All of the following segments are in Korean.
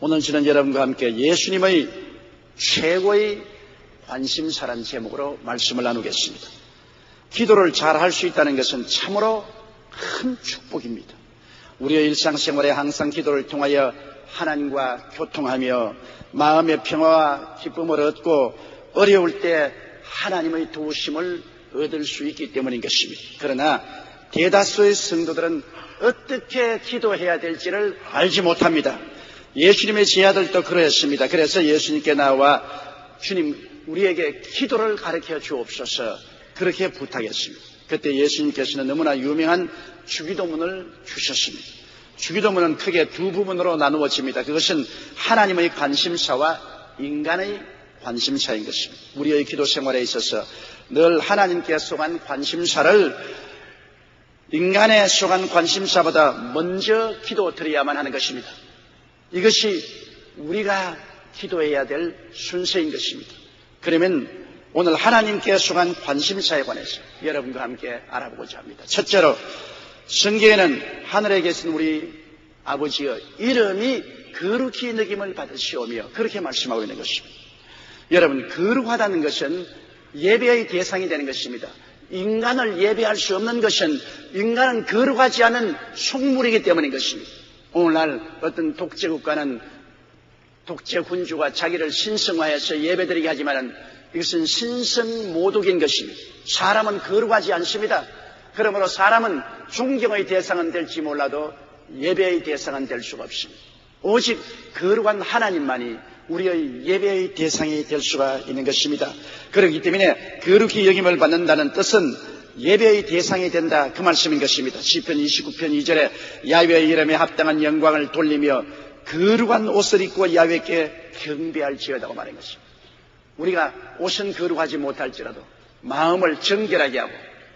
오늘 저는 여러분과 함께 예수님의 최고의 관심사라는 제목으로 말씀을 나누겠습니다. 기도를 잘 할 수 있다는 것은 참으로 큰 축복입니다. 우리의 일상생활에 항상 기도를 통하여 하나님과 교통하며 마음의 평화와 기쁨을 얻고 어려울 때 하나님의 도우심을 얻을 수 있기 때문인 것입니다. 그러나 대다수의 성도들은 어떻게 기도해야 될지를 알지 못합니다. 예수님의 제자들도 그러했습니다. 그래서 예수님께 나와 주님, 우리에게 기도를 가르쳐 주옵소서 그렇게 부탁했습니다. 그때 예수님께서는 너무나 유명한 주기도문을 주셨습니다. 주기도문은 크게 두 부분으로 나누어집니다. 그것은 하나님의 관심사와 인간의 관심사인 것입니다. 우리의 기도 생활에 있어서 늘 하나님께 쏘간 관심사를 인간에 쏘간 관심사보다 먼저 기도드려야만 하는 것입니다. 이것이 우리가 기도해야 될 순서인 것입니다. 그러면 오늘 하나님께 쏘간 관심사에 관해서 여러분과 함께 알아보고자 합니다. 첫째로 성경에는 하늘에 계신 우리 아버지의 이름이 거룩히 여김을 받으시오며 그렇게 말씀하고 있는 것입니다. 여러분, 거룩하다는 것은 예배의 대상이 되는 것입니다. 인간을 예배할 수 없는 것은 인간은 거룩하지 않은 속물이기 때문인 것입니다. 오늘날 어떤 독재국가는 독재군주가 자기를 신성화해서 예배드리게 하지만 이것은 신성모독인 것입니다. 사람은 거룩하지 않습니다. 그러므로 사람은 존경의 대상은 될지 몰라도 예배의 대상은 될 수가 없습니다. 오직 거룩한 하나님만이 우리의 예배의 대상이 될 수가 있는 것입니다. 그렇기 때문에 거룩히 여김을 받는다는 뜻은 예배의 대상이 된다, 그 말씀인 것입니다. 시편 29편 2절에 야훼의 이름에 합당한 영광을 돌리며 거룩한 옷을 입고 야훼께 경배할지어다고 말한 것입니다. 우리가 옷은 거룩하지 못할지라도 마음을 정결하게 하고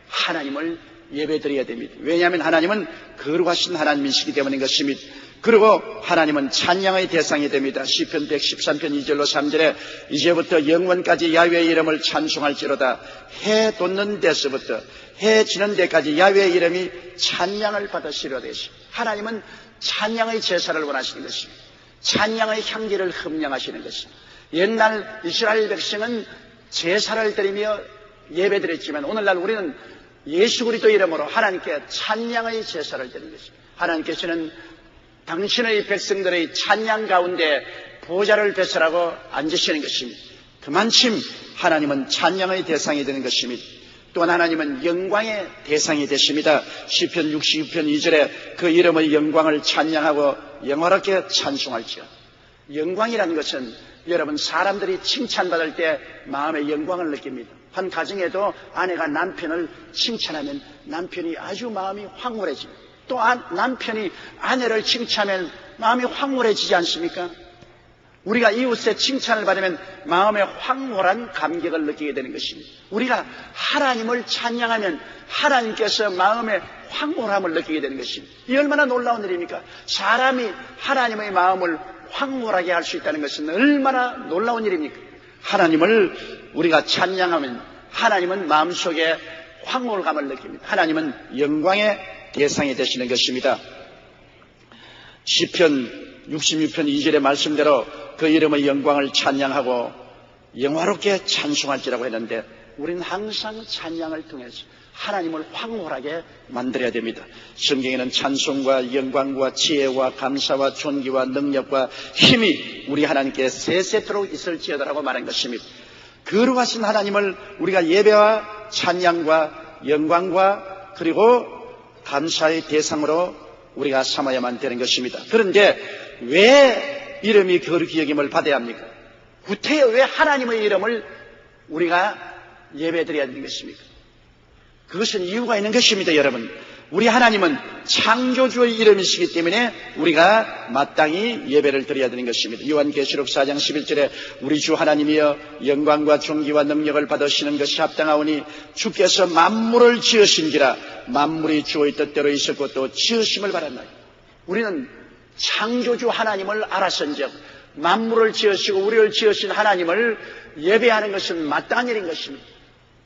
하나님을 예배드려야 됩니다. 왜냐하면 하나님은 거룩하신 하나님이시기 때문인 것입니다. 그리고 하나님은 찬양의 대상이 됩니다. 시편 113편 2절로 3절에 이제부터 영원까지 야훼의 이름을 찬송할지로다. 해 돋는 데서부터 해 지는 데까지 야훼의 이름이 찬양을 받으시려 되시. 하나님은 찬양의 제사를 원하시는 것입니다. 찬양의 향기를 흠양하시는 것입니다. 옛날 이스라엘 백성은 제사를 드리며 예배드렸지만 오늘날 우리는 예수 그리스도 이름으로 하나님께 찬양의 제사를 드리는 것입니다. 하나님께서는 당신의 백성들의 찬양 가운데 보좌를 배설하고 앉으시는 것입니다. 그만큼 하나님은 찬양의 대상이 되는 것입니다. 또한 하나님은 영광의 대상이 되십니다. 시편 66편 2절에 그 이름의 영광을 찬양하고 영화롭게 찬송할지어. 영광이라는 것은 여러분, 사람들이 칭찬받을 때 마음의 영광을 느낍니다. 한 가정에도 아내가 남편을 칭찬하면 남편이 아주 마음이 황홀해집니다. 또 남편이 아내를 칭찬하면 마음이 황홀해지지 않습니까? 우리가 이웃의 칭찬을 받으면 마음에 황홀한 감격을 느끼게 되는 것입니다. 우리가 하나님을 찬양하면 하나님께서 마음에 황홀함을 느끼게 되는 것입니다. 이 얼마나 놀라운 일입니까? 사람이 하나님의 마음을 황홀하게 할 수 있다는 것은 얼마나 놀라운 일입니까? 하나님을 우리가 찬양하면 하나님은 마음속에 황홀감을 느낍니다. 하나님은 영광의 대상이 되시는 것입니다. 시편 66편 2절의 말씀대로 그 이름의 영광을 찬양하고 영화롭게 찬송할지라고 했는데 우리는 항상 찬양을 통해서 하나님을 황홀하게 만들어야 됩니다. 성경에는 찬송과 영광과 지혜와 감사와 존귀와 능력과 힘이 우리 하나님께 세세토록 있을지어다라고 말한 것입니다. 거룩하신 하나님을 우리가 예배와 찬양과 영광과 그리고 감사의 대상으로 우리가 삼아야만 되는 것입니다. 그런데 왜 이름이 거룩히 여김을 받아야 합니까? 구태여 왜 하나님의 이름을 우리가 예배드려야 되는 것입니까? 그것은 이유가 있는 것입니다. 여러분, 우리 하나님은 창조주의 이름이시기 때문에 우리가 마땅히 예배를 드려야 되는 것입니다. 요한계시록 4장 11절에 우리 주 하나님이여 영광과 존귀와 능력을 받으시는 것이 합당하오니 주께서 만물을 지으신지라 만물이 주의 뜻대로 있었고 또 지으심을 바란나니. 우리는 창조주 하나님을 알았은즉 만물을 지으시고 우리를 지으신 하나님을 예배하는 것은 마땅한 일인 것입니다.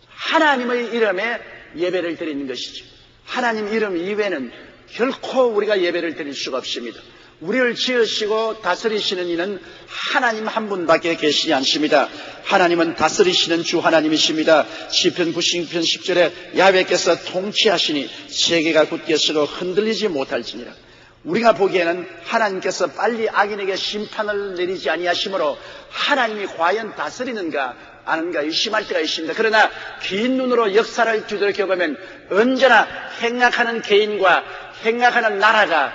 하나님의 이름에 예배를 드리는 것이죠. 하나님 이름 이외에는 결코 우리가 예배를 드릴 수가 없습니다. 우리를 지으시고 다스리시는 이는 하나님 한 분밖에 계시지 않습니다. 하나님은 다스리시는 주 하나님이십니다. 시편 96편 10절에 야훼께서 통치하시니 세계가 굳게 서고 흔들리지 못할지니라. 우리가 보기에는 하나님께서 빨리 악인에게 심판을 내리지 아니하시므로 하나님이 과연 다스리는가 아는가 의심할 때가 있습니다. 그러나 긴 눈으로 역사를 뒤돌아보면 언제나 행악하는 개인과 행악하는 나라가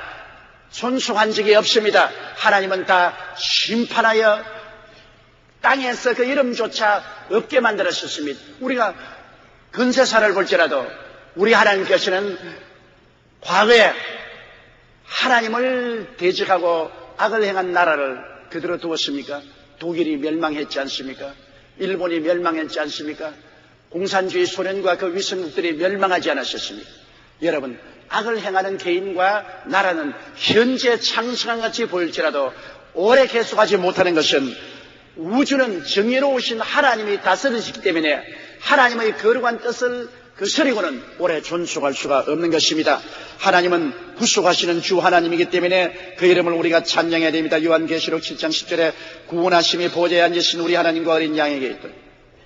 존속한 적이 없습니다. 하나님은 다 심판하여 땅에서 그 이름조차 없게 만들었습니다. 우리가 근세사를 볼지라도 우리 하나님께서는 과거에 하나님을 대적하고 악을 행한 나라를 그대로 두었습니까? 독일이 멸망했지 않습니까? 일본이 멸망했지 않습니까? 공산주의 소련과 그 위성국들이 멸망하지 않았었습니까? 여러분, 악을 행하는 개인과 나라는 현재 창성한 같이 보일지라도 오래 계속하지 못하는 것은 우주는 정의로우신 하나님이 다스리시기 때문에 하나님의 거룩한 뜻을 거스리고는 오래 존속할 수가 없는 것입니다. 하나님은 구속하시는 주 하나님이기 때문에 그 이름을 우리가 찬양해야 됩니다. 요한계시록 7장 10절에 구원하심이 보좌에 앉으신 우리 하나님과 어린 양에게 있다.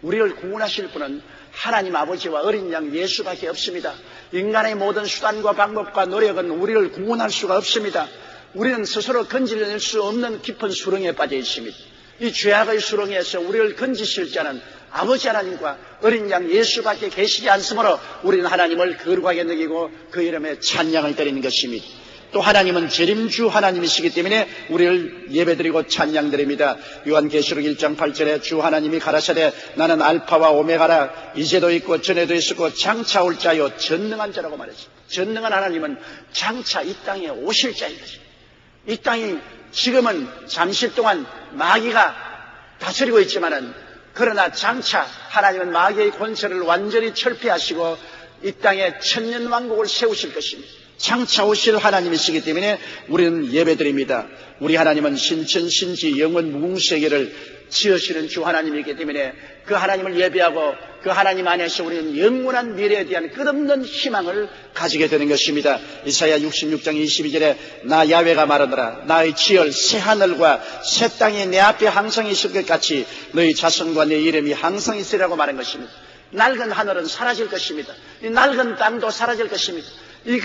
우리를 구원하실 분은 하나님 아버지와 어린 양 예수밖에 없습니다. 인간의 모든 수단과 방법과 노력은 우리를 구원할 수가 없습니다. 우리는 스스로 건질낼 수 없는 깊은 수렁에 빠져 있습니다. 이 죄악의 수렁에서 우리를 건지실 자는 아버지 하나님과 어린 양 예수밖에 계시지 않으므로 우리는 하나님을 거룩하게 여기고 그 이름에 찬양을 드리는 것입니다. 또 하나님은 재림주 하나님이시기 때문에 우리를 예배드리고 찬양드립니다. 요한계시록 1장 8절에 주 하나님이 가라사대 나는 알파와 오메가라 이제도 있고 전에도 있었고 장차 올 자요 전능한 자라고 말했습니다. 전능한 하나님은 장차 이 땅에 오실 자인 것입니다. 이 땅이 지금은 잠시 동안 마귀가 다스리고 있지만은 그러나 장차 하나님은 마귀의 권세를 완전히 철폐하시고 이 땅에 천년왕국을 세우실 것입니다. 장차 오실 하나님이시기 때문에 우리는 예배드립니다. 우리 하나님은 신천신지 영원 무궁세계를 지으시는 주 하나님이기 때문에 그 하나님을 예배하고 그 하나님 안에서 우리는 영원한 미래에 대한 끝없는 희망을 가지게 되는 것입니다. 이사야 66장 22절에 나 야훼가 말하노라 나의 지을 새 하늘과 새 땅이 내 앞에 항상 있을 것 같이 너희 자손과 내 이름이 항상 있으리라고 말한 것입니다. 낡은 하늘은 사라질 것입니다. 이 낡은 땅도 사라질 것입니다. 이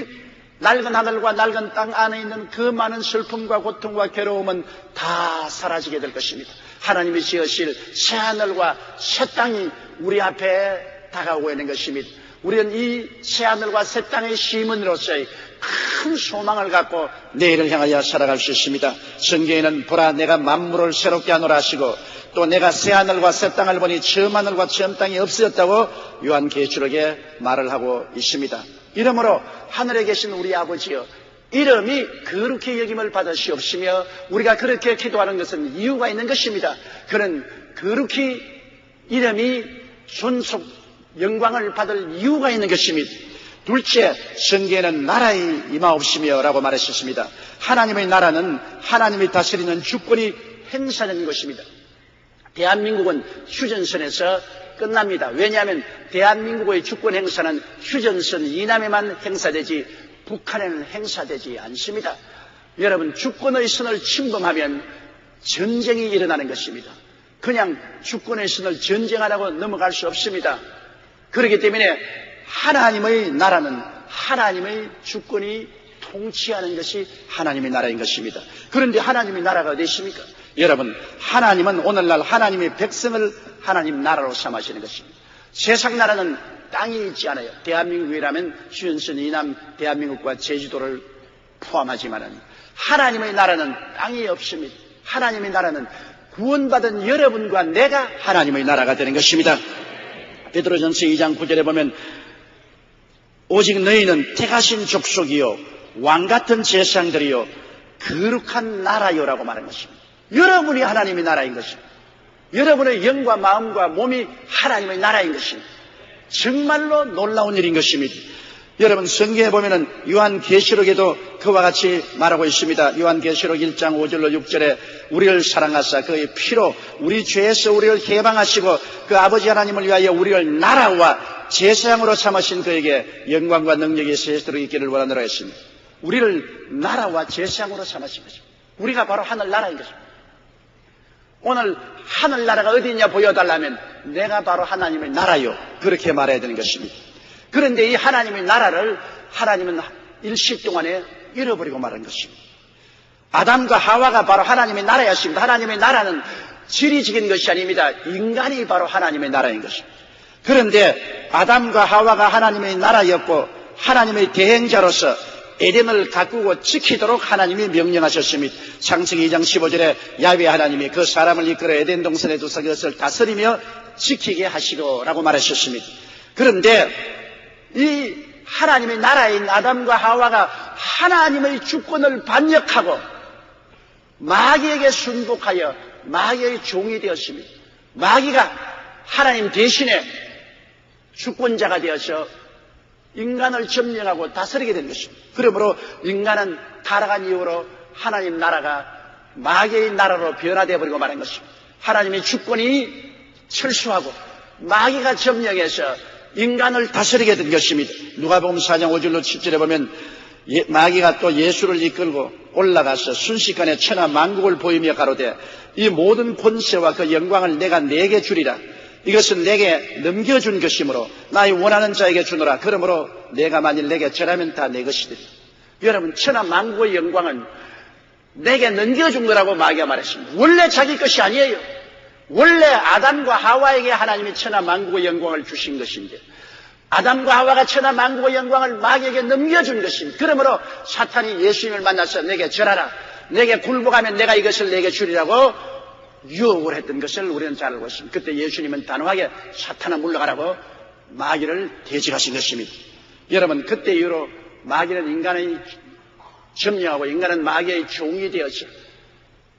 낡은 하늘과 낡은 땅 안에 있는 그 많은 슬픔과 고통과 괴로움은 다 사라지게 될 것입니다. 하나님이 지으실 새 하늘과 새 땅이 우리 앞에 다가오고 있는 것입니다. 우리는 이 새 하늘과 새 땅의 시민으로서의 큰 소망을 갖고 내일을 향하여 살아갈 수 있습니다. 성경에는 보라 내가 만물을 새롭게 하노라 하시고 또 내가 새 하늘과 새 땅을 보니 처음 하늘과 처음 땅이 없어졌다고 요한계시록에 말을 하고 있습니다. 이러므로 하늘에 계신 우리 아버지여 이름이 거룩히 여김을 받으시옵시며 우리가 그렇게 기도하는 것은 이유가 있는 것입니다. 그는 거룩히 이름이 존속 영광을 받을 이유가 있는 것입니다. 둘째, 성경에는 나라의 임하옵시며 라고 말하셨습니다. 하나님의 나라는 하나님이 다스리는 주권이 행사되는 것입니다. 대한민국은 휴전선에서 끝납니다. 왜냐하면 대한민국의 주권 행사는 휴전선 이남에만 행사되지 북한에는 행사되지 않습니다. 여러분, 주권의 선을 침범하면 전쟁이 일어나는 것입니다. 그냥 주권의 선을 전쟁하라고 넘어갈 수 없습니다. 그렇기 때문에 하나님의 나라는 하나님의 주권이 통치하는 것이 하나님의 나라인 것입니다. 그런데 하나님의 나라가 어디 있습니까? 여러분, 하나님은 오늘날 하나님의 백성을 하나님 나라로 삼으시는 것입니다. 세상 나라는 땅이 있지 않아요. 대한민국이라면 휴전선 이남 대한민국과 제주도를 포함하지만은 하나님의 나라는 땅이 없습니다. 하나님의 나라는 구원받은 여러분과 내가 하나님의 나라가 되는 것입니다. 베드로전서 2장 9절에 보면 오직 너희는 택하신 족속이요 왕같은 제사장들이요 거룩한 나라요라고 말한 것입니다. 여러분이 하나님의 나라인 것입니다. 여러분의 영과 마음과 몸이 하나님의 나라인 것입니다. 정말로 놀라운 일인 것입니다. 여러분, 성경에 보면은 요한계시록에도 그와 같이 말하고 있습니다. 요한계시록 1장 5절로 6절에 우리를 사랑하사 그의 피로 우리 죄에서 우리를 해방하시고 그 아버지 하나님을 위하여 우리를 나라와 제사장으로 삼으신 그에게 영광과 능력이 세세토록 있기를 원하노라 했습니다. 우리를 나라와 제사장으로 삼으신 것입니다. 우리가 바로 하늘나라인 것입니다. 오늘 하늘나라가 어디 있냐 보여달라면 내가 바로 하나님의 나라요, 그렇게 말해야 되는 것입니다. 그런데 이 하나님의 나라를 하나님은 일시 동안에 잃어버리고 말한 것입니다. 아담과 하와가 바로 하나님의 나라였습니다. 하나님의 나라는 지리적인 것이 아닙니다. 인간이 바로 하나님의 나라인 것입니다. 그런데 아담과 하와가 하나님의 나라였고 하나님의 대행자로서 에덴을 가꾸고 지키도록 하나님이 명령하셨습니다. 창세기 2장 15절에 야훼 하나님이 그 사람을 이끌어 에덴 동산에 두사 그것을 다스리며 지키게 하시고라고 말하셨습니다. 그런데 이 하나님의 나라인 아담과 하와가 하나님의 주권을 반역하고 마귀에게 순복하여 마귀의 종이 되었습니다. 마귀가 하나님 대신에 주권자가 되어서 인간을 점령하고 다스리게 된 것입니다. 그러므로 인간은 타락한 이후로 하나님 나라가 마귀의 나라로 변화되어 버리고 말한 것입니다. 하나님의 주권이 철수하고 마귀가 점령해서 인간을 다스리게 된 것입니다. 누가복음 4장 5절로 7절에 보면 마귀가 또 예수를 이끌고 올라가서 순식간에 천하 만국을 보이며 가로되 이 모든 권세와 그 영광을 내가 네게 주리라. 이것은 내게 넘겨준 것이므로 나의 원하는 자에게 주노라. 그러므로 내가 만일 내게 절하면 다 내 것이되리. 여러분, 천하 만국의 영광은 내게 넘겨준 거라고 마귀가 말했습니다. 원래 자기 것이 아니에요. 원래 아담과 하와에게 하나님이 천하 만국의 영광을 주신 것인데 아담과 하와가 천하 만국의 영광을 마귀에게 넘겨준 것입니다. 그러므로 사탄이 예수님을 만나서 내게 절하라, 내게 굴복하면 내가 이것을 내게 주리라고 유혹을 했던 것을 우리는 잘 알고 있습니다. 그때 예수님은 단호하게 사탄아 물러가라고 마귀를 대적하신 것입니다. 여러분, 그때 이후로 마귀는 인간의 점령하고 인간은 마귀의 종이 되어서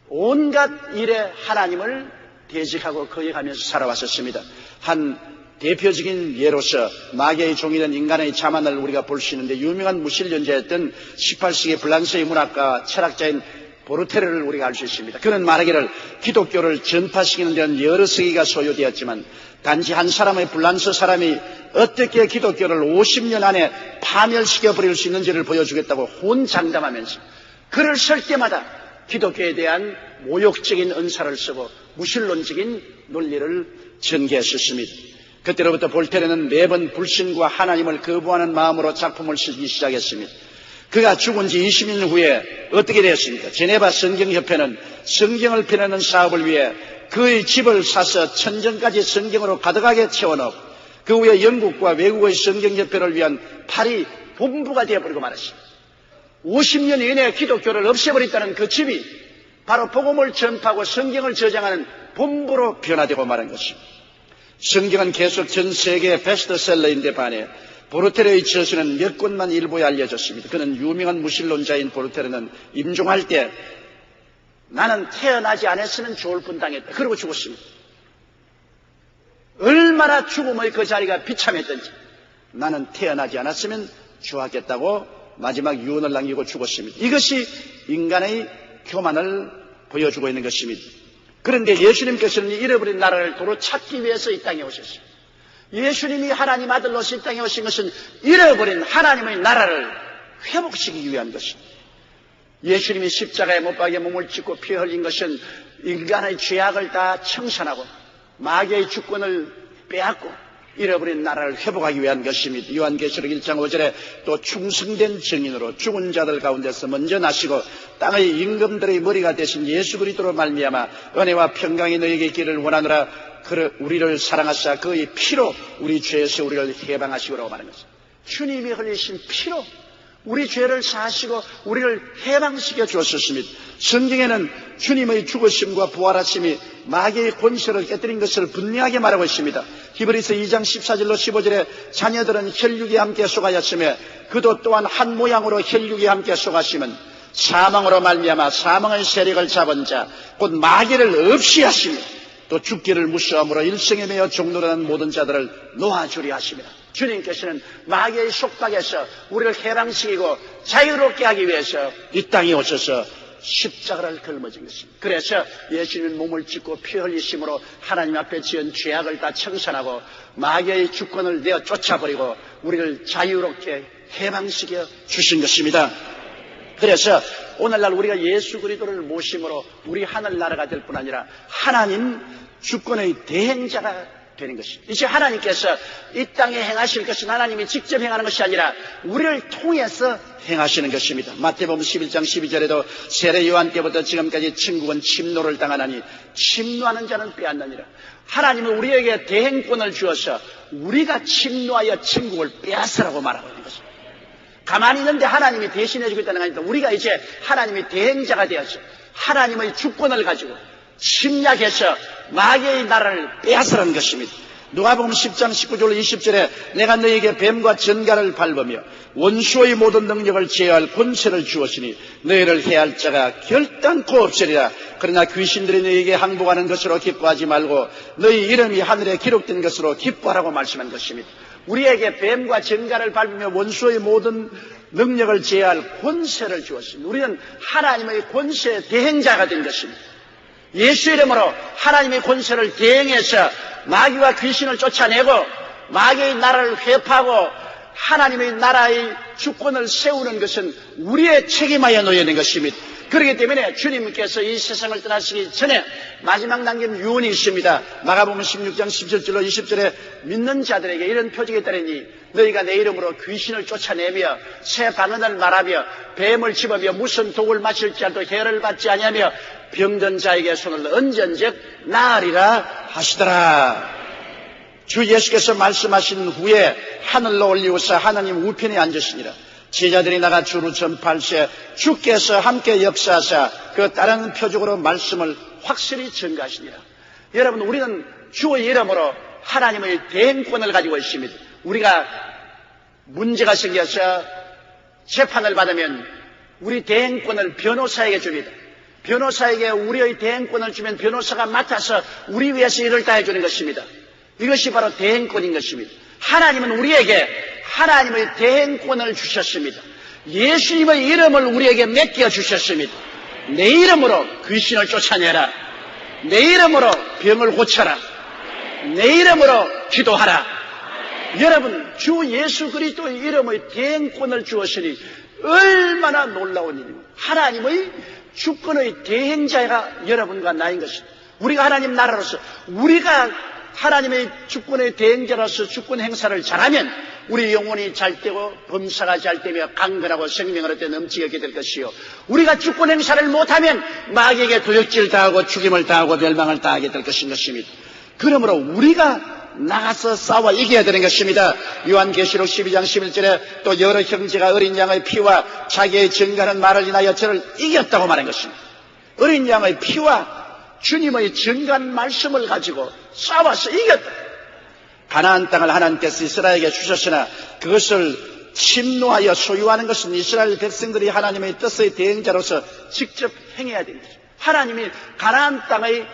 온갖 일에 하나님을 대적하고 거역하면서 살아왔었습니다. 한 대표적인 예로서 마귀의 종이 된 인간의 자만을 우리가 볼 수 있는데 유명한 무신론자였던 18세기 프랑스의 문학가 철학자인 보르테르를 우리가 알 수 있습니다. 그는 말하기를 기독교를 전파시키는 데는 여러 세기가 소요되었지만 단지 한 사람의 불란서 사람이 어떻게 기독교를 50년 안에 파멸시켜버릴 수 있는지를 보여주겠다고 혼장담하면서 글을 쓸 때마다 기독교에 대한 모욕적인 언사를 쓰고 무신론적인 논리를 전개했었습니다. 그때로부터 볼테르는 매번 불신과 하나님을 거부하는 마음으로 작품을 쓰기 시작했습니다. 그가 죽은 지 20년 후에 어떻게 되었습니까? 제네바 성경협회는 성경을 펴내는 사업을 위해 그의 집을 사서 천정까지 성경으로 가득하게 채워넣고 그 후에 영국과 외국의 성경협회를 위한 파리 본부가 되어버리고 말았습니다. 50년 이내에 기독교를 없애버렸다는 그 집이 바로 복음을 전파하고 성경을 저장하는 본부로 변화되고 말한 것입니다. 성경은 계속 전 세계의 베스트셀러인데 반해 보르테르의 저수는 몇 권만 일부에 알려졌습니다. 그는 유명한 무신론자인 보르테르는 임종할 때 나는 태어나지 않았으면 좋을 뻔당했다. 그러고 죽었습니다. 얼마나 죽음의 그 자리가 비참했던지 나는 태어나지 않았으면 좋았겠다고 마지막 유언을 남기고 죽었습니다. 이것이 인간의 교만을 보여주고 있는 것입니다. 그런데 예수님께서는 잃어버린 나라를 도로 찾기 위해서 이 땅에 오셨습니다. 예수님이 하나님 아들로서 이 땅에 오신 것은 잃어버린 하나님의 나라를 회복시키기 위한 것입니다. 예수님이 십자가에 못 박여 몸을 찢고 피 흘린 것은 인간의 죄악을 다 청산하고 마귀의 주권을 빼앗고 잃어버린 나라를 회복하기 위한 것입니다. 요한계시록 1장 5절에 또 충성된 증인으로 죽은 자들 가운데서 먼저 나시고 땅의 임금들의 머리가 되신 예수 그리스도로 말미암아 은혜와 평강이 너에게 있기를 원하노라. 우리를 사랑하사 그의 피로 우리 죄에서 우리를 해방하시고라고 말하는 것입니다. 주님이 흘리신 피로 우리 죄를 사하시고 우리를 해방시켜 주었습니다. 성경에는 주님의 죽으심과 부활하심이 마귀의 권세를 깨뜨린 것을 분명하게 말하고 있습니다. 히브리서 2장 14절로 15절에 자녀들은 혈육이 함께 속하였으며 그도 또한 한 모양으로 혈육이 함께 속하심은 사망으로 말미암아 사망의 세력을 잡은 자 곧 마귀를 없이 하시며 또 죽기를 무서함으로 일생에 매여 종노릇하는 모든 자들을 놓아주리 하십니다. 주님께서는 마귀의 속박에서 우리를 해방시키고 자유롭게 하기 위해서 이 땅에 오셔서 십자가를 걸머진 것입니다. 그래서 예수님은 몸을 찢고 피 흘리심으로 하나님 앞에 지은 죄악을 다 청산하고 마귀의 주권을 내어 쫓아버리고 우리를 자유롭게 해방시켜 주신 것입니다. 그래서 오늘날 우리가 예수 그리스도를 모심으로 우리 하늘나라가 될 뿐 아니라 하나님 주권의 대행자가 되는 것입니다. 이제 하나님께서 이 땅에 행하실 것은 하나님이 직접 행하는 것이 아니라 우리를 통해서 행하시는 것입니다. 마태복음 11장 12절에도 세례 요한 때부터 지금까지 천국은 침노를 당하나니 침노하는 자는 빼앗느니라. 하나님은 우리에게 대행권을 주어서 우리가 침노하여 천국을 빼앗으라고 말하고 있는 것입니다. 가만히 있는데 하나님이 대신해 주고 있다는 게 아닙니다. 우리가 이제 하나님의 대행자가 되어서 하나님의 주권을 가지고 침략해서 마귀의 나라를 빼앗으라는 것입니다. 누가복음 10장 19절 20절에 내가 너희에게 뱀과 전갈을 밟으며 원수의 모든 능력을 제어할 권세를 주었으니 너희를 해할 자가 결단코 없으리라. 그러나 귀신들이 너희에게 항복하는 것으로 기뻐하지 말고 너희 이름이 하늘에 기록된 것으로 기뻐하라고 말씀한 것입니다. 우리에게 뱀과 전갈을 밟으며 원수의 모든 능력을 제어할 권세를 주었습니다. 우리는 하나님의 권세의 대행자가 된 것입니다. 예수 이름으로 하나님의 권세를 대행해서 마귀와 귀신을 쫓아내고 마귀의 나라를 회파하고 하나님의 나라의 주권을 세우는 것은 우리의 책임하에 놓여 있는 것입니다. 그렇기 때문에 주님께서 이 세상을 떠나시기 전에 마지막 남긴 유언이 있습니다. 마가복음 16장 17절로 20절에 믿는 자들에게 이런 표적이 있다니 너희가 내 이름으로 귀신을 쫓아내며 새 방언을 말하며 뱀을 집으며 무슨 독을 마실지라도 해를 받지 아니하며 병든 자에게 손을 얹은즉 나으리라 하시더라. 주 예수께서 말씀하신 후에 하늘로 올리우사 하나님 우편에 앉으시니라. 제자들이 나가 주로 전파할세 주께서 함께 역사하사 그 다른 표적으로 말씀을 확실히 전가하시니라. 여러분, 우리는 주의 이름으로 하나님의 대행권을 가지고 있습니다. 우리가 문제가 생겨서 재판을 받으면 우리 대행권을 변호사에게 줍니다. 변호사에게 우리의 대행권을 주면 변호사가 맡아서 우리 위해서 일을 다 해주는 것입니다. 이것이 바로 대행권인 것입니다. 하나님은 우리에게 하나님의 대행권을 주셨습니다. 예수님의 이름을 우리에게 맡겨 주셨습니다. 내 이름으로 귀신을 쫓아내라. 내 이름으로 병을 고쳐라. 내 이름으로 기도하라. 여러분, 주 예수 그리스도의 이름의 대행권을 주었으니 얼마나 놀라운 일입니까? 하나님의 주권의 대행자가 여러분과 나인 것입니다. 우리가 하나님 나라로서 우리가 하나님의 주권의 대행자로서 주권 행사를 잘하면 우리 영혼이 잘 되고 범사가 잘 되며 강건하고 생명을 얻어 넘치게 될 것이요, 우리가 주권 행사를 못하면 마귀에게 도적질 당하고 죽임을 당하고 멸망을 당하게 될 것입니다. 그러므로 우리가 나가서 싸워 이겨야 되는 것입니다. 요한계시록 12장 11절에 또 여러 형제가 어린 양의 피와 자기의 증거하는 말을 인하여 저를 이겼다고 말한 것입니다. 어린 양의 피와 주님의 증거한 말씀을 가지고 싸워서 이겼다. 가나안 땅을 하나님께서 이스라엘에게 주셨으나 그것을 침노하여 소유하는 것은 이스라엘 백성들이 하나님의 뜻의 대행자로서 직접 행해야 되는 것입니다. 하나님이 가나안 땅의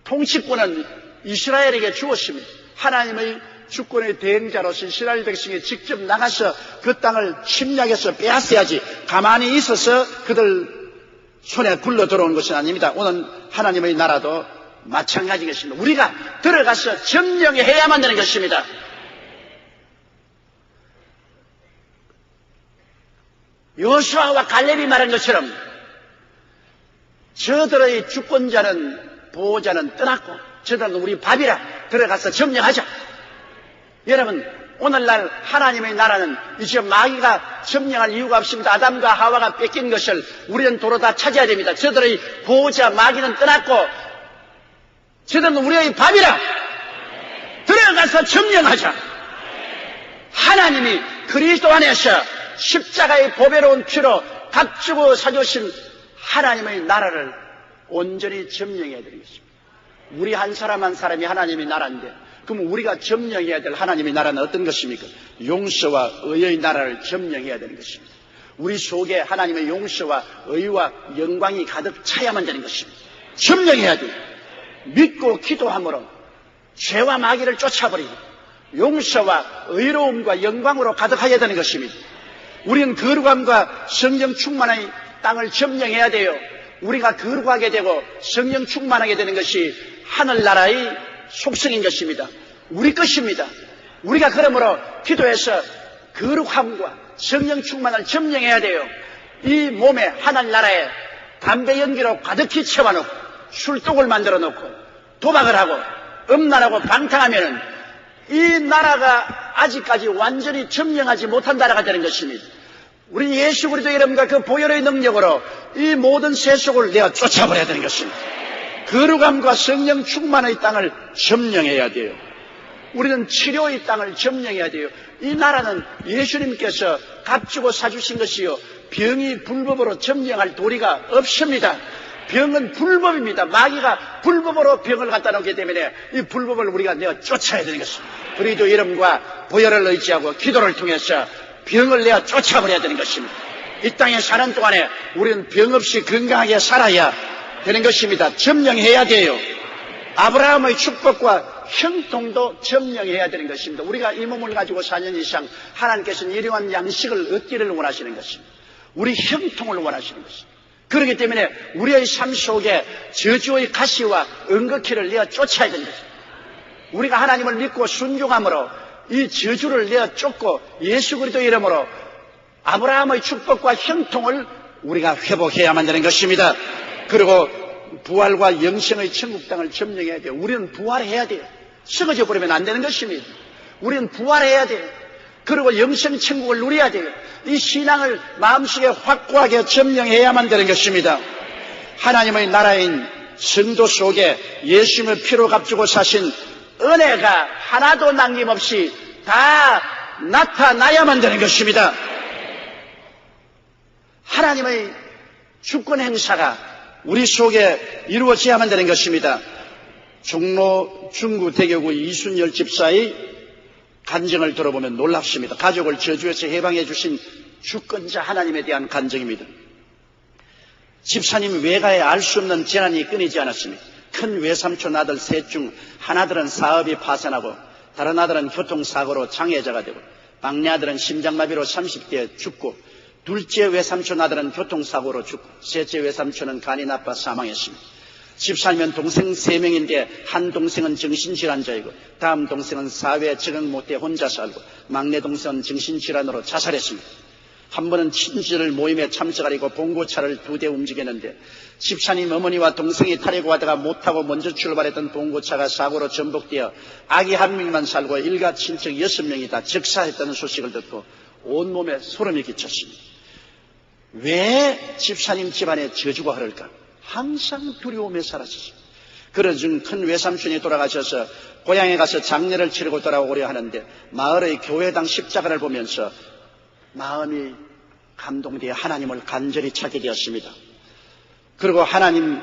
통치권은 이스라엘에게 주었습니다. 하나님의 주권의 대행자로서 이스라엘 백성이 직접 나가서 그 땅을 침략해서 빼앗아야지 가만히 있어서 그들 손에 굴러 들어온 것은 아닙니다. 오늘 하나님의 나라도 마찬가지 것입니다. 우리가 들어가서 점령해야만 되는 것입니다. 여호수아와 갈렙이 말한 것처럼 저들의 주권자는 보호자는 떠났고 저들은 우리 밥이라 들어가서 점령하자. 여러분, 오늘날 하나님의 나라는 이제 마귀가 점령할 이유가 없습니다. 아담과 하와가 뺏긴 것을 우리는 도로 다 찾아야 됩니다. 저들의 보호자 마귀는 떠났고 저들은 우리의 밥이라 들어가서 점령하자. 하나님이 그리스도 안에서 십자가의 보배로운 피로 값주고 사주신 하나님의 나라를 온전히 점령해야 되는 것입니다. 우리 한 사람 한 사람이 하나님의 나라인데, 그럼 우리가 점령해야 될 하나님의 나라는 어떤 것입니까? 용서와 의의 나라를 점령해야 되는 것입니다. 우리 속에 하나님의 용서와 의와 영광이 가득 차야만 되는 것입니다. 점령해야 돼요. 믿고 기도함으로 죄와 마귀를 쫓아버리고 용서와 의로움과 영광으로 가득하여야 되는 것입니다. 우리는 거룩함과 성령 충만의 땅을 점령해야 돼요. 우리가 거룩하게 되고 성령 충만하게 되는 것이 하늘나라의 속성인 것입니다. 우리 것입니다. 우리가 그러므로 기도해서 거룩함과 성령 충만을 점령해야 돼요. 이 몸에 하늘나라에 담배 연기로 가득히 채워놓고 술독을 만들어 놓고 도박을 하고 음란하고 방탕하면은 이 나라가 아직까지 완전히 점령하지 못한 나라가 되는 것입니다. 우리 예수 그리스도 이름과 그 보혈의 능력으로 이 모든 세속을 내어 쫓아버려야 되는 것입니다. 거룩함과 성령 충만의 땅을 점령해야 돼요. 우리는 치료의 땅을 점령해야 돼요. 이 나라는 예수님께서 값주고 사주신 것이요, 병이 불법으로 점령할 도리가 없습니다. 병은 불법입니다. 마귀가 불법으로 병을 갖다 놓기 때문에 이 불법을 우리가 내어 쫓아야 되는 것입니다. 그리스도 이름과 보혈을 의지하고 기도를 통해서 병을 내어 쫓아버려야 되는 것입니다. 이 땅에 사는 동안에 우리는 병 없이 건강하게 살아야 되는 것입니다. 점령해야 돼요. 아브라함의 축복과 형통도 점령해야 되는 것입니다. 우리가 이 몸을 가지고 4년 이상 하나님께서는 일용한 양식을 얻기를 원하시는 것입니다. 우리 형통을 원하시는 것입니다. 그렇기 때문에 우리의 삶 속에 저주의 가시와 은거키를 내어 쫓아야 되는 것입니다. 우리가 하나님을 믿고 순종함으로 이 저주를 내어 쫓고 예수 그리스도 이름으로 아브라함의 축복과 형통을 우리가 회복해야만 되는 것입니다. 그리고 부활과 영생의 천국 땅을 점령해야 돼요. 우리는 부활해야 돼요. 썩어져 버리면 안 되는 것입니다. 우리는 부활해야 돼요. 그리고 영생 천국을 누려야 돼요. 이 신앙을 마음속에 확고하게 점령해야만 되는 것입니다. 하나님의 나라인 성도 속에 예수님의 피로 값주고 사신 은혜가 하나도 남김없이 다 나타나야만 되는 것입니다. 하나님의 주권 행사가 우리 속에 이루어져야만 되는 것입니다. 종로 중구 대교구 이순열 집사의 간증을 들어보면 놀랍습니다. 가족을 저주에서 해방해 주신 주권자 하나님에 대한 간증입니다. 집사님 외가에 알 수 없는 재난이 끊이지 않았습니다. 큰 외삼촌 아들 셋 중 하나들은 사업이 파산하고 다른 아들은 교통사고로 장애자가 되고 막내 아들은 심장마비로 30대에 죽고 둘째 외삼촌 아들은 교통사고로 죽고 셋째 외삼촌은 간이 나빠 사망했습니다. 집사님은 동생 3명인데 한 동생은 정신질환자이고 다음 동생은 사회에 적응 못해 혼자 살고 막내 동생은 정신질환으로 자살했습니다. 한 번은 친지들 모임에 참석하려고 봉고차를 2대 움직였는데 집사님 어머니와 동생이 타려고 하다가 못타고 먼저 출발했던 봉고차가 사고로 전복되어 아기 1명만 살고 일가 친척 6명이 다 즉사했다는 소식을 듣고 온몸에 소름이 끼쳤습니다. 왜 집사님 집안에 저주가 흐를까? 항상 두려움에 살았습니다. 그런 중 큰 외삼촌이 돌아가셔서 고향에 가서 장례를 치르고 돌아오려 하는데 마을의 교회당 십자가를 보면서 마음이 감동되어 하나님을 간절히 찾게 되었습니다. 그리고 하나님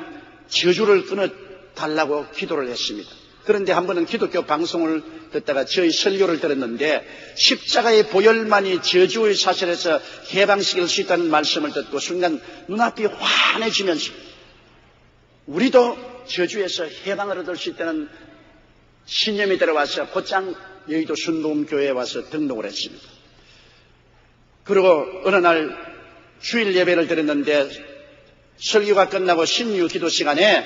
저주를 끊어달라고 기도를 했습니다. 그런데 한 번은 기독교 방송을 듣다가 저희 설교를 들었는데 십자가의 보혈만이 저주의 사슬에서 해방시킬 수 있다는 말씀을 듣고 순간 눈앞이 환해지면서 우리도 저주에서 해방을 얻을 수 있다는 신념이 들어와서 곧장 여의도 순복음교회에 와서 등록을 했습니다. 그리고 어느 날 주일 예배를 드렸는데 설교가 끝나고 신유 기도 시간에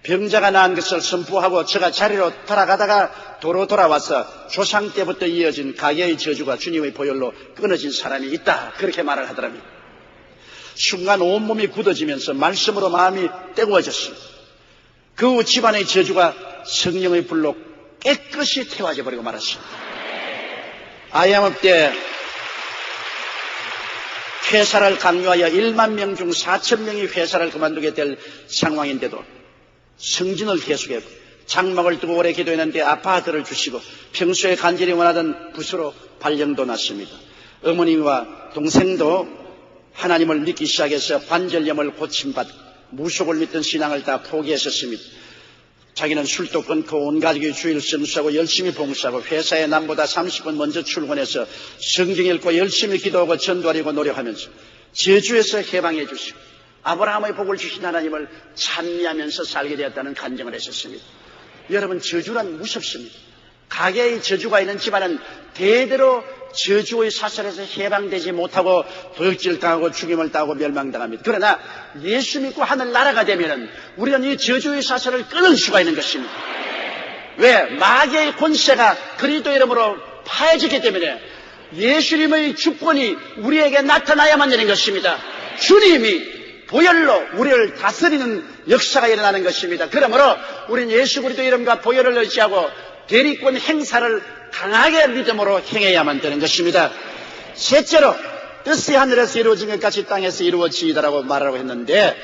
병자가 나은 것을 선포하고 제가 자리로 돌아가다가 도로 돌아와서 조상 때부터 이어진 가게의 저주가 주님의 보혈로 끊어진 사람이 있다, 그렇게 말을 하더랍니다. 순간 온몸이 굳어지면서 말씀으로 마음이 뜨거워졌습니다. 그 후 집안의 저주가 성령의 불로 깨끗이 태워져 버리고 말았습니다. 아이암업 때 회사를 강요하여 1만 명 중 4천 명이 회사를 그만두게 될 상황인데도 승진을 계속했고 장막을 두고 오래 기도했는데 아파트를 주시고 평소에 간절히 원하던 부서로 발령도 났습니다. 어머니와 동생도 하나님을 믿기 시작해서 관절염을 고침받고 무속을 믿던 신앙을 다 포기했었습니다. 자기는 술도 끊고 온 가족이 주일 성수하고 열심히 봉사하고 회사에 남보다 30분 먼저 출근해서 성경 읽고 열심히 기도하고 전도하려고 노력하면서 저주에서 해방해 주시고 아브라함의 복을 주신 하나님을 찬미하면서 살게 되었다는 간증을 했었습니다. 여러분, 저주란 무섭습니다. 가게의 저주가 있는 집안은 대대로 저주의 사슬에서 해방되지 못하고 도역질을 당하고 죽임을 당하고 멸망당합니다. 그러나 예수 믿고 하늘 나라가 되면 우리는 이 저주의 사슬을 끊을 수가 있는 것입니다. 왜? 마귀의 권세가 그리스도 이름으로 파해지기 때문에 예수님의 주권이 우리에게 나타나야만 되는 것입니다. 주님이 보혈로 우리를 다스리는 역사가 일어나는 것입니다. 그러므로 우리는 예수 그리스도 이름과 보혈을 의지하고 대리권 행사를 강하게 믿음으로 행해야만 되는 것입니다. 셋째로 뜻이 하늘에서 이루어진 것 같이 땅에서 이루어지이다라고 말하고 했는데,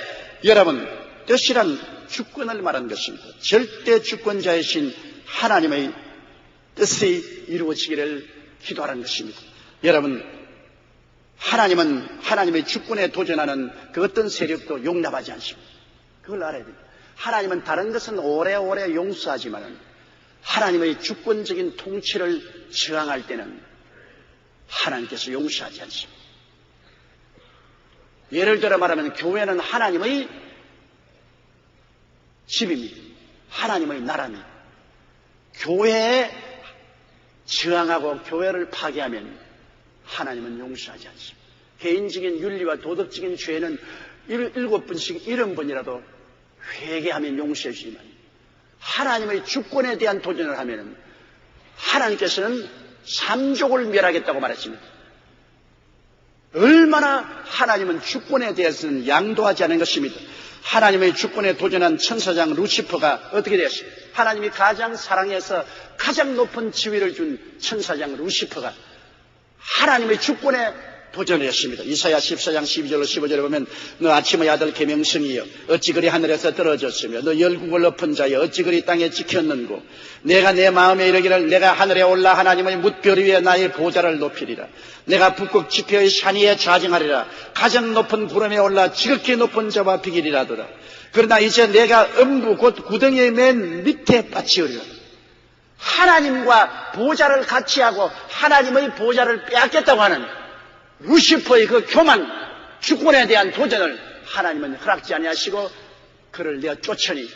여러분, 뜻이란 주권을 말하는 것입니다. 절대 주권자이신 하나님의 뜻이 이루어지기를 기도하는 것입니다. 여러분, 하나님은 하나님의 주권에 도전하는 그 어떤 세력도 용납하지 않습니다. 그걸 알아야 됩니다. 하나님은 다른 것은 오래오래 용서하지만 하나님의 주권적인 통치를 저항할 때는 하나님께서 용서하지 않습니다. 예를 들어 말하면 교회는 하나님의 집입니다. 하나님의 나라입니다. 교회에 저항하고 교회를 파괴하면 하나님은 용서하지 않습니다. 개인적인 윤리와 도덕적인 죄는 7번씩 70번이라도 회개하면 용서해 주지만 하나님의 주권에 대한 도전을 하면 하나님께서는 삼족을 멸하겠다고 말했습니다. 얼마나 하나님은 주권에 대해서는 양도하지 않은 것입니다. 하나님의 주권에 도전한 천사장 루시퍼가 어떻게 되었습니까? 하나님이 가장 사랑해서 가장 높은 지위를 준 천사장 루시퍼가 하나님의 주권에 도전을 했습니다. 이사야 14장 12절로 15절에 보면 너 아침의 아들 계명성이여 어찌 그리 하늘에서 떨어졌으며 너 열국을 엎은 자여 어찌 그리 땅에 찍혔는고 내가 내 마음에 이르기를 내가 하늘에 올라 하나님의 뭇별 위에 나의 보좌를 높이리라. 내가 북극 지표의 산 위에 좌정하리라. 가장 높은 구름에 올라 지극히 높은 자와 비기리라더라. 그러나 이제 내가 음부 곧 구덩이의 맨 밑에 빠치우리라. 하나님과 보좌를 같이 하고 하나님의 보좌를 빼앗겠다고 하는 루시퍼의 그 교만, 주권에 대한 도전을 하나님은 허락지 아니하시고 그를 내어 쫓으니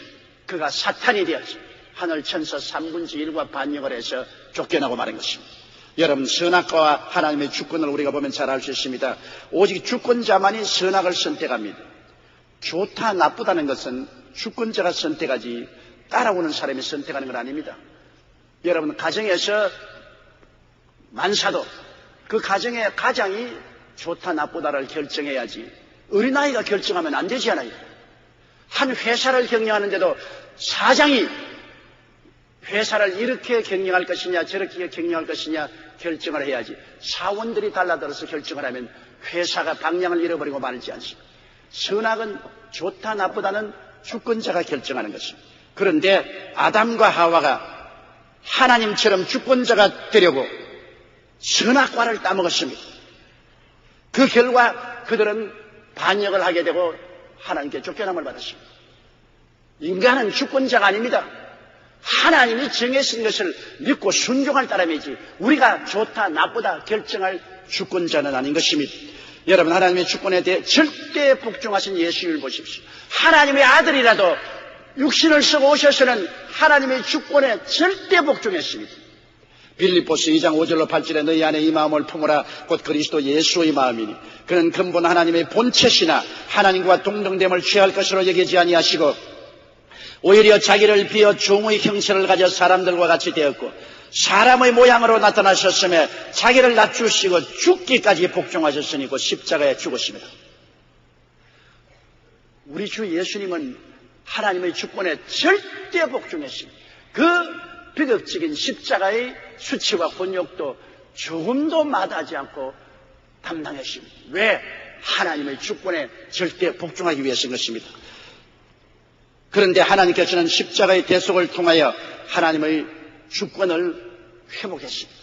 그가 사탄이 되었지. 하늘 천사 3분의 1과 반역을 해서 쫓겨나고 마는 것입니다. 여러분, 선악과와 하나님의 주권을 우리가 보면 잘 알 수 있습니다. 오직 주권자만이 선악을 선택합니다. 좋다 나쁘다는 것은 주권자가 선택하지 따라오는 사람이 선택하는 건 아닙니다. 여러분, 가정에서 만사도 그 가정의 가장이 좋다 나쁘다를 결정해야지 어린아이가 결정하면 안 되지 않아요. 한 회사를 경영하는데도 사장이 회사를 이렇게 경영할 것이냐 저렇게 경영할 것이냐 결정을 해야지 사원들이 달라들어서 결정을 하면 회사가 방향을 잃어버리고 말지 않습니다. 선악은 좋다 나쁘다는 주권자가 결정하는 것입니다. 그런데 아담과 하와가 하나님처럼 주권자가 되려고 선악과를 따먹었습니다. 그 결과 그들은 반역을 하게 되고 하나님께 쫓겨남을 받았습니다. 인간은 주권자가 아닙니다. 하나님이 정해진 것을 믿고 순종할 따름이지 우리가 좋다 나쁘다 결정할 주권자는 아닌 것입니다. 여러분, 하나님의 주권에 대해 절대 복종하신 예수를 보십시오. 하나님의 아들이라도 육신을 쓰고 오셔서는 하나님의 주권에 절대 복종했습니다. 빌립보서 2장 5절로 8절에 너희 안에 이 마음을 품으라 곧 그리스도 예수의 마음이니 그는 근본 하나님의 본체시나 하나님과 동등됨을 취할 것으로 여기지 아니하시고 오히려 자기를 비어 종의 형체를 가져 사람들과 같이 되었고 사람의 모양으로 나타나셨으며 자기를 낮추시고 죽기까지 복종하셨으니 곧 십자가에 죽었습니다. 우리 주 예수님은 하나님의 주권에 절대 복종했습니다. 그 비극적인 십자가의 수치와 곤욕도 조금도 마다하지 않고 담당했습니다. 왜? 하나님의 주권에 절대 복종하기 위해서인 것입니다. 그런데 하나님께서는 십자가의 대속을 통하여 하나님의 주권을 회복했습니다.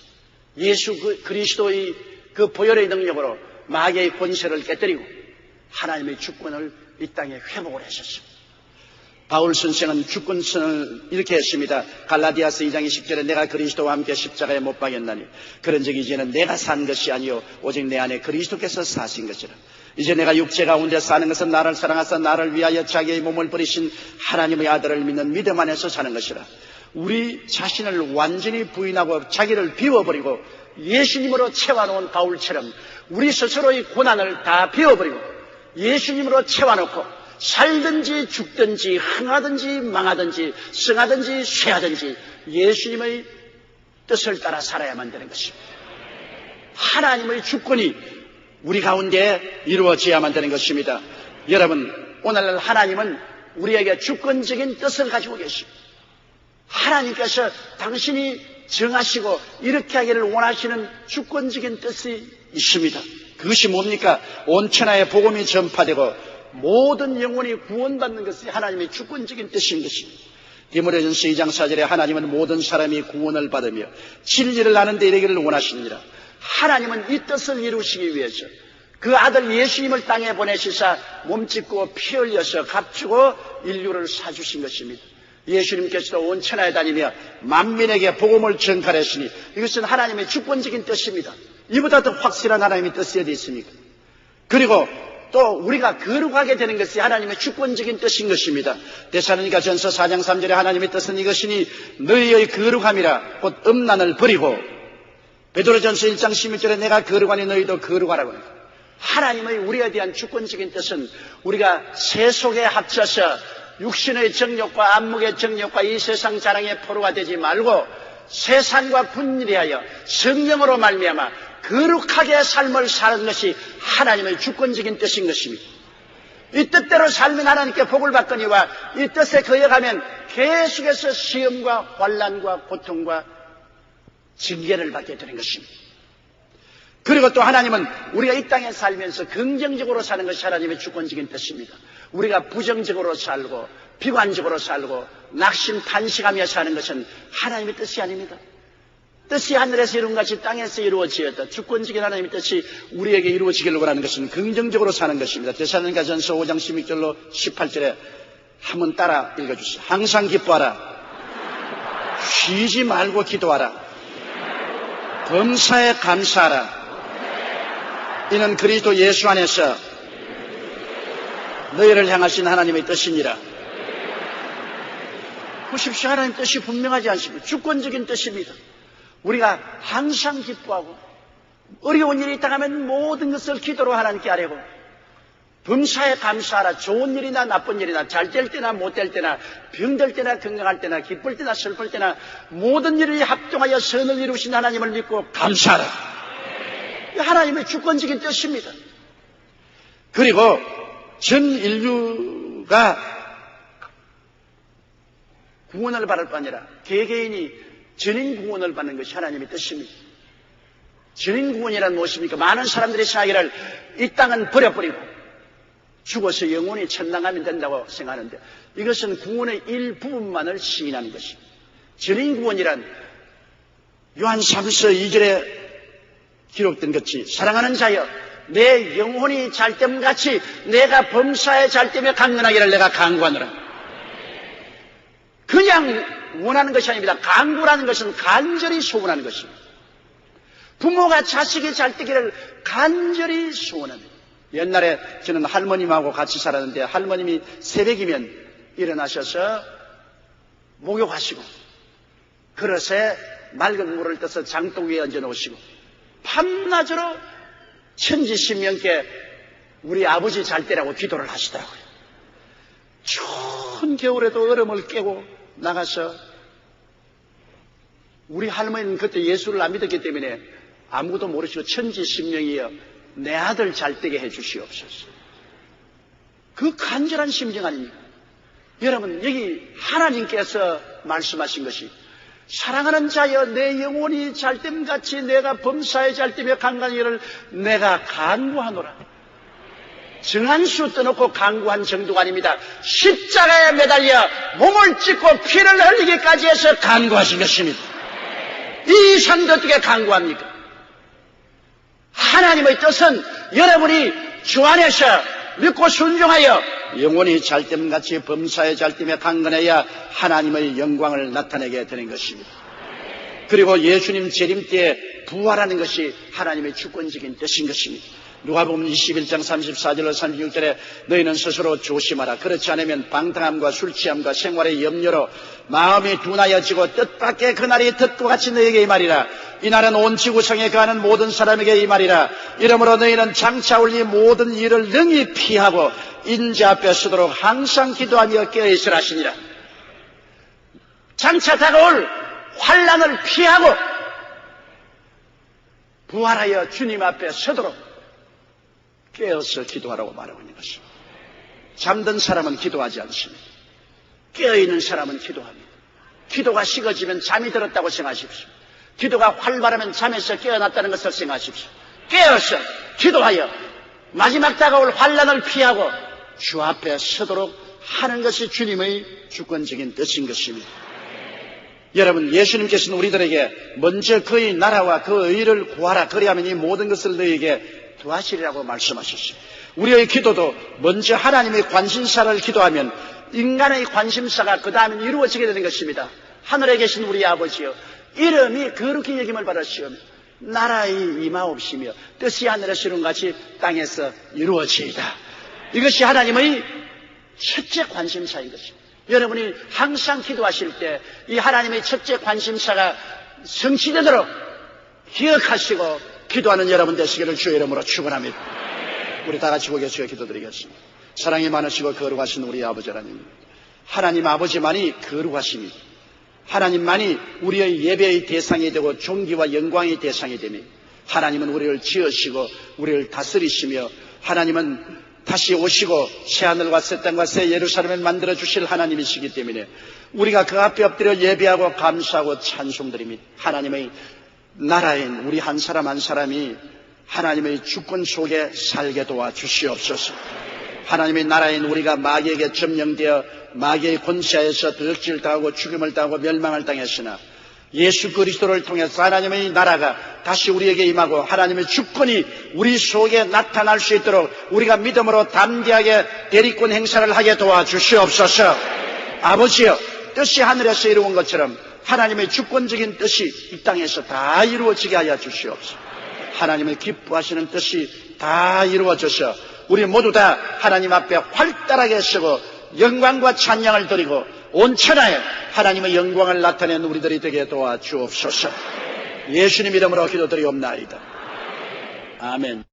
예수 그리스도의 그 보혈의 능력으로 마귀의 권세를 깨뜨리고 하나님의 주권을 이 땅에 회복을 하셨습니다. 바울 선생은 주권선을 이렇게 했습니다. 갈라디아서 2장 20절에 내가 그리스도와 함께 십자가에 못 박였나니 그런즉 이제는 내가 산 것이 아니요 오직 내 안에 그리스도께서 사신 것이라. 이제 내가 육체 가운데 사는 것은 나를 사랑하사 나를 위하여 자기의 몸을 버리신 하나님의 아들을 믿는 믿음 안에서 사는 것이라. 우리 자신을 완전히 부인하고 자기를 비워버리고 예수님으로 채워놓은 바울처럼 우리 스스로의 고난을 다 비워버리고 예수님으로 채워놓고 살든지 죽든지 흥하든지 망하든지 승하든지 쇠하든지 예수님의 뜻을 따라 살아야만 되는 것입니다. 하나님의 주권이 우리 가운데 이루어져야만 되는 것입니다. 여러분, 오늘날 하나님은 우리에게 주권적인 뜻을 가지고 계십니다. 하나님께서 당신이 정하시고 이렇게 하기를 원하시는 주권적인 뜻이 있습니다. 그것이 뭡니까? 온 천하에 복음이 전파되고 모든 영혼이 구원받는 것이 하나님의 주권적인 뜻인 것입니다. 디모데전서 2장 4절에 하나님은 모든 사람이 구원을 받으며 진리를 아는 데 이르기를 원하시느니라. 하나님은 이 뜻을 이루시기 위해서 그 아들 예수님을 땅에 보내시사 몸짓고 피 흘려서 값주고 인류를 사주신 것입니다. 예수님께서도 온 천하에 다니며 만민에게 복음을 전가하시니 이것은 하나님의 주권적인 뜻입니다. 이보다 더 확실한 하나님의 뜻이 어디 있습니까? 그리고 또 우리가 거룩하게 되는 것이 하나님의 주권적인 뜻인 것입니다. 데살로니가전서 4장 3절에 하나님의 뜻은 이것이니 너희의 거룩함이라 곧 음란을 버리고, 베드로전서 1장 16절에 내가 거룩하니 너희도 거룩하라고 합니다. 하나님의 우리에 대한 주권적인 뜻은 우리가 세속에 합쳐서 육신의 정욕과 안목의 정욕과 이 세상 자랑의 포로가 되지 말고 세상과 분리하여 성령으로 말미암아 거룩하게 삶을 사는 것이 하나님의 주권적인 뜻인 것입니다. 이 뜻대로 살면 하나님께 복을 받거니와 이 뜻에 거역하면 계속해서 시험과 환난과 고통과 징계를 받게 되는 것입니다. 그리고 또 하나님은 우리가 이 땅에 살면서 긍정적으로 사는 것이 하나님의 주권적인 뜻입니다. 우리가 부정적으로 살고 비관적으로 살고 낙심 탄식하며 사는 것은 하나님의 뜻이 아닙니다. 뜻이 하늘에서 이룬 같이 땅에서 이루어지었다. 주권적인 하나님의 뜻이 우리에게 이루어지기를 원하는 것은 긍정적으로 사는 것입니다. 데살로니가전서 5장 16절로 18절에 한번 따라 읽어주세요. 항상 기뻐하라. 쉬지 말고 기도하라. 범사에 감사하라. 이는 그리스도 예수 안에서 너희를 향하신 하나님의 뜻이니라. 보십시오. 하나님의 뜻이 분명하지 않습니다. 주권적인 뜻입니다. 우리가 항상 기뻐하고 어려운 일이 있다 하면 모든 것을 기도로 하나님께 아뢰고, 범사에 감사하라. 좋은 일이나 나쁜 일이나 잘 될 때나 못 될 때나 병들 때나 건강할 때나 기쁠 때나 슬플 때나 모든 일을 합동하여 선을 이루신 하나님을 믿고 감사하라. 하나님의 주권적인 뜻입니다. 그리고 전 인류가 구원을 받을 뿐 아니라 개개인이 전인 구원을 받는 것이 하나님의 뜻입니다. 전인 구원이란 무엇입니까? 많은 사람들이 생각하기를 이 땅은 버려버리고 죽어서 영원히 천당하면 된다고 생각하는데, 이것은 구원의 일부분만을 시인하는 것입니다. 전인 구원이란 요한 3서 2절에 기록된 것이 사랑하는 자여 내 영혼이 잘됨같이 내가 범사에 잘됨에 강건하기를 내가 간구하노라. 그냥 원하는 것이 아닙니다. 간구라는 것은 간절히 소원하는 것입니다. 부모가 자식이 잘되기를 간절히 소원합니다. 옛날에 저는 할머님하고 같이 살았는데 할머님이 새벽이면 일어나셔서 목욕하시고 그릇에 맑은 물을 떠서 장독 위에 얹어 놓으시고 밤낮으로 천지신명께 우리 아버지 잘 때라고 기도를 하시더라고요. 추운 겨울에도 얼음을 깨고 나가서, 우리 할머니는 그때 예수를 안 믿었기 때문에 아무것도 모르시고 천지신명이여 내 아들 잘 되게 해 주시옵소서. 그 간절한 심정 아닙니까? 여러분, 여기 하나님께서 말씀하신 것이 사랑하는 자여 내 영혼이 잘됨같이 내가 범사에 잘되며 강간이를 내가 간구하노라. 정한 수 떠놓고 간구한 정도가 아닙니다. 십자가에 매달려 몸을 찢고 피를 흘리기까지 해서 간구하신 것입니다. 이 이상도 어떻게 간구합니까? 하나님의 뜻은 여러분이 주 안에서 믿고 순종하여 영혼이 잘됨같이 범사에 잘되며 강건해야 하나님의 영광을 나타내게 되는 것입니다. 그리고 예수님 재림 때에 부활하는 것이 하나님의 주권적인 뜻인 것입니다. 누가복음 21장 34절로 36절에 너희는 스스로 조심하라. 그렇지 않으면 방탕함과 술취함과 생활의 염려로 마음이 둔하여지고 뜻밖의 그날이 뜻과 같이 너희에게 이 말이라. 이날은 온 지구상에 거하는 모든 사람에게 이 말이라. 이러므로 너희는 장차 올 이 모든 일을 능히 피하고 인자 앞에 서도록 항상 기도하며 깨어있으라 하시니라. 장차 다가올 환난을 피하고 부활하여 주님 앞에 서도록 깨어서 기도하라고 말하고 있는 것입니다. 잠든 사람은 기도하지 않습니다. 깨어있는 사람은 기도합니다. 기도가 식어지면 잠이 들었다고 생각하십시오. 기도가 활발하면 잠에서 깨어났다는 것을 생각하십시오. 깨어서 기도하여 마지막 다가올 환난을 피하고 주 앞에 서도록 하는 것이 주님의 주권적인 뜻인 것입니다. 여러분, 예수님께서는 우리들에게 먼저 그의 나라와 그 의를 구하라. 그리하면 이 모든 것을 너희에게 더하시리라고 말씀하셨어요. 우리의 기도도 먼저 하나님의 관심사를 기도하면 인간의 관심사가 그 다음에 이루어지게 되는 것입니다. 하늘에 계신 우리 아버지여, 이름이 거룩히 여김을 받으시오며 나라의 임하옵시며 뜻이 하늘에서 이룬 같이 땅에서 이루어지이다. 이것이 하나님의 첫째 관심사인 것입니다. 여러분이 항상 기도하실 때 이 하나님의 첫째 관심사가 성취되도록 기억하시고 기도하는 여러분 되시기를 주의 이름으로 축원합니다. 우리 다 같이 고개 숙여 기도드리겠습니다. 사랑이 많으시고 거룩하신 우리 아버지 하나님, 하나님 아버지만이 거룩하십니다. 하나님만이 우리의 예배의 대상이 되고 존귀와 영광의 대상이 되며 하나님은 우리를 지으시고 우리를 다스리시며 하나님은 다시 오시고 새하늘과 새 땅과 새 예루살렘을 만들어 주실 하나님이시기 때문에 우리가 그 앞에 엎드려 예배하고 감사하고 찬송드립니다. 하나님의 나라인 우리 한 사람 한 사람이 하나님의 주권 속에 살게 도와주시옵소서. 하나님의 나라인 우리가 마귀에게 점령되어 마귀의 권세하에서 덕질을 당하고 죽임을 당하고 멸망을 당했으나 예수 그리스도를 통해서 하나님의 나라가 다시 우리에게 임하고 하나님의 주권이 우리 속에 나타날 수 있도록 우리가 믿음으로 담대하게 대리권 행사를 하게 도와주시옵소서. 아버지여, 뜻이 하늘에서 이루어진 것처럼 하나님의 주권적인 뜻이 이 땅에서 다 이루어지게 하여 주시옵소서. 하나님의 기뻐하시는 뜻이 다 이루어져서 우리 모두 다 하나님 앞에 활달하게 서고 영광과 찬양을 드리고 온 천하에 하나님의 영광을 나타내는 우리들이 되게 도와주옵소서. 예수님 이름으로 기도드리옵나이다. 아멘.